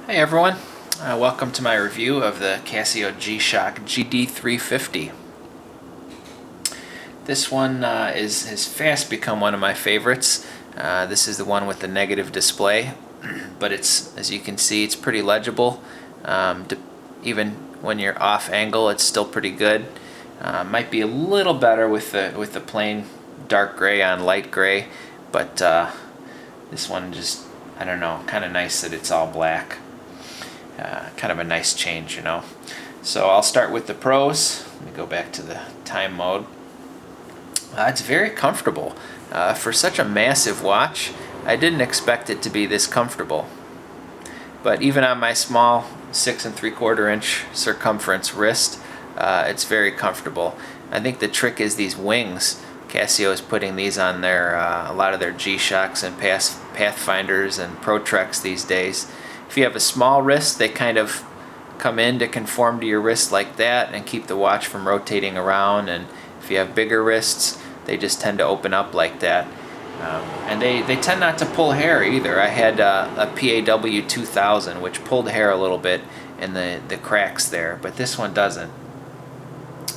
Hey everyone, welcome to my review of the Casio G-Shock GD350. This one has fast become one of my favorites. This is the one with the negative display, but it's, as you can see, it's pretty legible. Even when you're off angle, it's still pretty good. Might be a little better with the plain dark gray on light gray, but this one just, I don't know, kind of nice that it's all black. Kind of a nice change, you know. So I'll start with the pros. Let me go back to the time mode. It's very comfortable. For such a massive watch, I didn't expect it to be this comfortable. But even on my small 6 3/4 inch circumference wrist, it's very comfortable. I think the trick is these wings. Casio is putting these on their a lot of their G-Shocks and Pathfinders and Pro Treks these days. If you have a small wrist, they kind of come in to conform to your wrist like that and keep the watch from rotating around. And if you have bigger wrists, they just tend to open up like that. And they tend not to pull hair either. I had a PAW 2000, which pulled hair a little bit in the cracks there, but this one doesn't.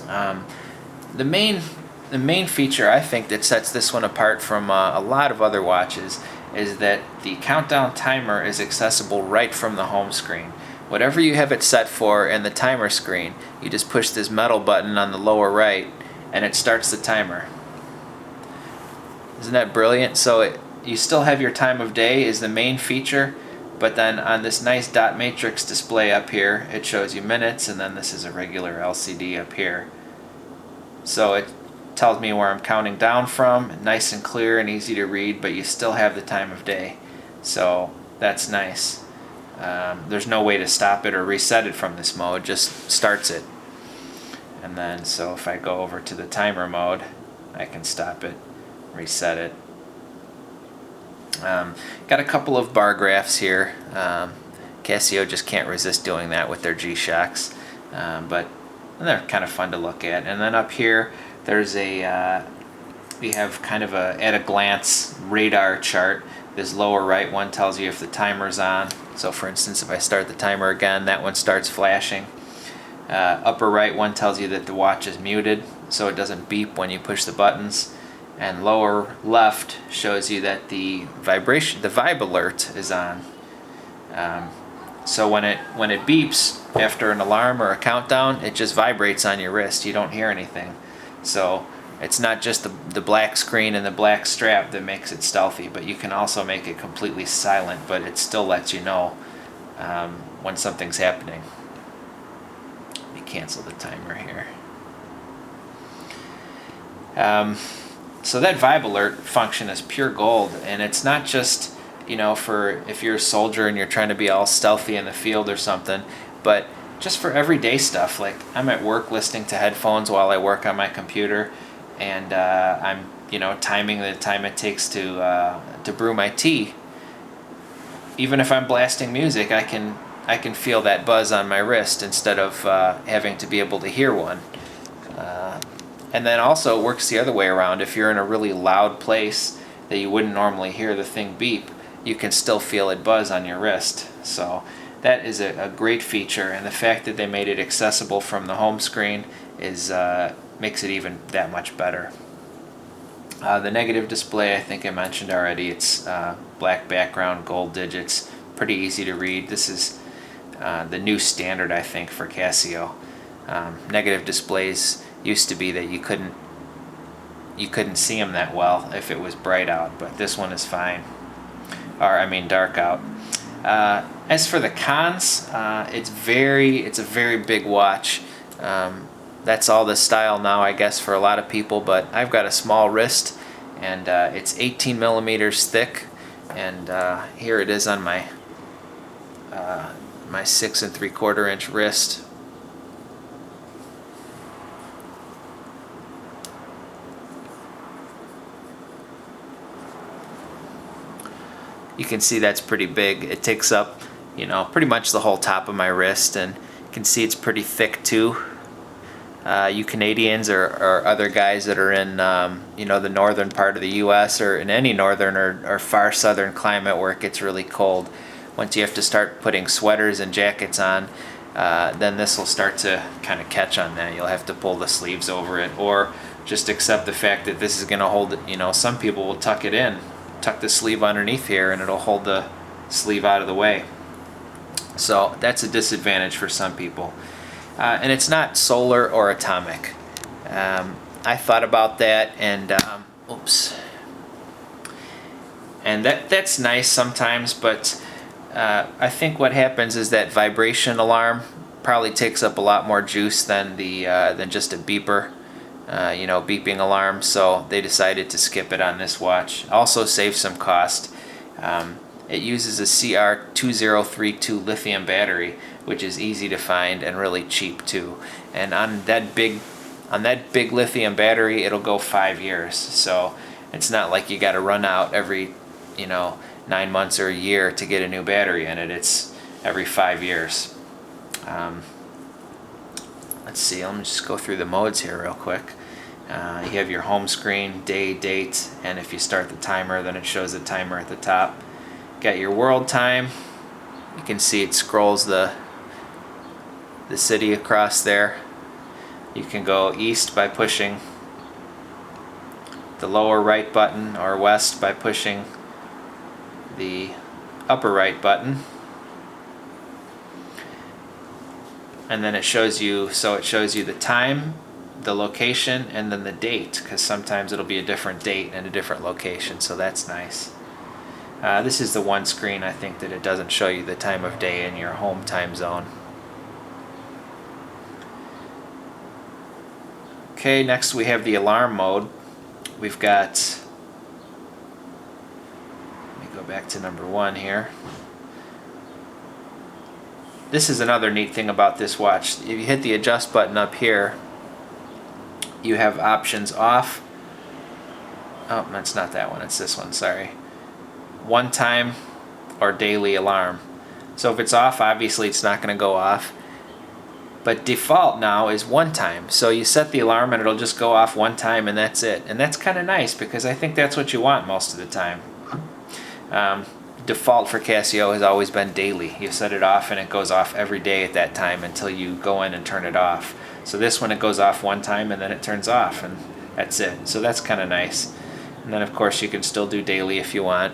The main feature I think that sets this one apart from a lot of other watches is that the countdown timer is accessible right from the home screen. Whatever you have it set for in the timer screen, you just push this metal button on the lower right and it starts the timer. Isn't that brilliant? So you still have your time of day is the main feature, but then on this nice dot matrix display up here, it shows you minutes, and then this is a regular LCD up here. So it tells me where I'm counting down from, nice and clear and easy to read, but you still have the time of day. So that's nice. There's no way to stop it or reset it from this mode, just starts it. And then, so if I go over to the timer mode, I can stop it, reset it. Got a couple of bar graphs here. Casio just can't resist doing that with their G-Shocks, but they're kind of fun to look at. And then up here, there's we have kind of a at a glance radar chart. This lower right one tells you if the timer's on. So for instance, if I start the timer again, that one starts flashing. Upper right one tells you that the watch is muted, so it doesn't beep when you push the buttons. And lower left shows you that the vibe alert is on. So when it beeps after an alarm or a countdown, it just vibrates on your wrist. You don't hear anything. So it's not just the black screen and the black strap that makes it stealthy, but you can also make it completely silent, but it still lets you know when something's happening. Let me cancel the timer here. So that vibe alert function is pure gold, and it's not just, you know, for if you're a soldier and you're trying to be all stealthy in the field or something, but just for everyday stuff. Like I'm at work listening to headphones while I work on my computer, and I'm, you know, timing the time it takes to brew my tea. Even if I'm blasting music, I can feel that buzz on my wrist instead of having to be able to hear one. And then also it works the other way around. If you're in a really loud place that you wouldn't normally hear the thing beep, you can still feel it buzz on your wrist. So that is a great feature, and the fact that they made it accessible from the home screen is makes it even that much better. The negative display, I think I mentioned already. It's black background, gold digits, pretty easy to read. This is the new standard, I think, for Casio. Negative displays used to be that you couldn't see them that well if it was bright out, but this one is fine. Or I mean dark out. As for the cons, it's a very big watch. That's all the style now, I guess, for a lot of people, but I've got a small wrist, and it's 18 millimeters thick, and here it is on my my 6 3/4 inch wrist. You can see that's pretty big. It takes up, you know, pretty much the whole top of my wrist, and you can see it's pretty thick too. You Canadians or other guys that are in you know, the northern part of the U.S. or in any northern or far southern climate where it gets really cold once you have to start putting sweaters and jackets on, then this will start to kind of catch on that. You'll have to pull the sleeves over it, or just accept the fact that this is going to hold it. You know, some people will tuck it in, tuck the sleeve underneath here, and it'll hold the sleeve out of the way. So that's a disadvantage for some people. And it's not solar or atomic. I thought about that, and and that's nice sometimes, but I think what happens is that vibration alarm probably takes up a lot more juice than than just a beeper, beeping alarm. So they decided to skip it on this watch. Also saves some cost. It uses a CR2032 lithium battery, which is easy to find and really cheap too. And on that big lithium battery, it'll go 5 years. So it's not like you got to run out every 9 months or a year to get a new battery in it. It's every 5 years. Let's see, let me just go through the modes here real quick. You have your home screen, day, date, and if you start the timer, then it shows the timer at the top. Got your world time. You can see it scrolls the city across there. You can go east by pushing the lower right button, or west by pushing the upper right button. And then it shows you the time, the location, and then the date, because sometimes it'll be a different date and a different location, so that's nice. This is the one screen, I think, that it doesn't show you the time of day in your home time zone. Okay, next we have the alarm mode. We've got, let me go back to number 1 here. This is another neat thing about this watch. If you hit the adjust button up here, you have options off. Oh, that's not that one, it's this one, sorry. One time or daily alarm. So if it's off, obviously it's not going to go off. But default now is one time. So you set the alarm and it'll just go off one time and that's it. And that's kind of nice because I think that's what you want most of the time. Default for Casio has always been daily. You set it off and it goes off every day at that time until you go in and turn it off. So this one, it goes off one time and then it turns off and that's it. So that's kind of nice. And then of course you can still do daily if you want.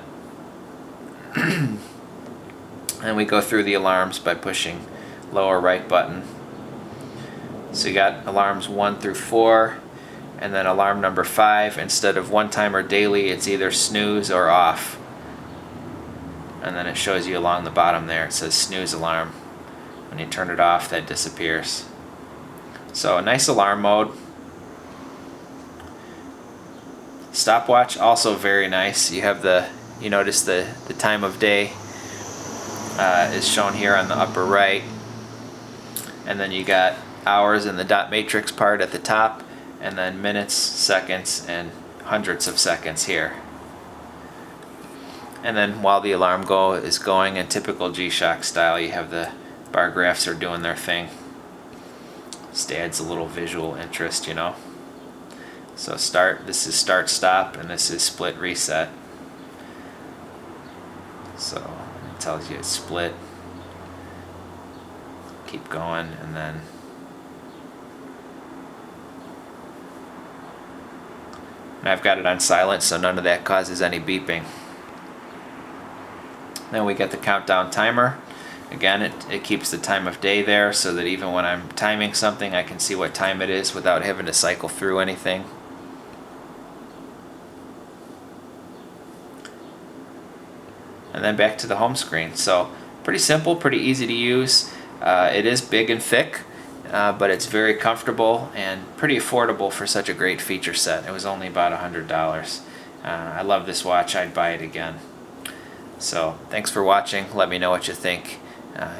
And we go through the alarms by pushing lower right button. So you got alarms 1 through 4, and then alarm number 5, instead of one time or daily, it's either snooze or off. And then it shows you along the bottom there, it says snooze alarm. When you turn it off, that disappears. So a nice alarm mode. Stopwatch, also very nice. You have you notice the time of day is shown here on the upper right, and then you got hours in the dot matrix part at the top, and then minutes, seconds, and hundredths of seconds here. And then while the alarm is going in typical G-Shock style, you have the bar graphs are doing their thing. Just adds a little visual interest, So this is start stop, and this is split reset. So it tells you it's split. Keep going, and then I've got it on silent, so none of that causes any beeping. Then we get the countdown timer. Again, it keeps the time of day there so that even when I'm timing something, I can see what time it is without having to cycle through anything. And then back to the home screen. So pretty simple, pretty easy to use. It is big and thick, but it's very comfortable and pretty affordable for such a great feature set. It was only about $100. I love this watch. I'd buy it again. So thanks for watching. Let me know what you think,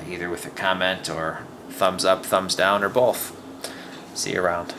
either with a comment or thumbs up, thumbs down, or both. See you around.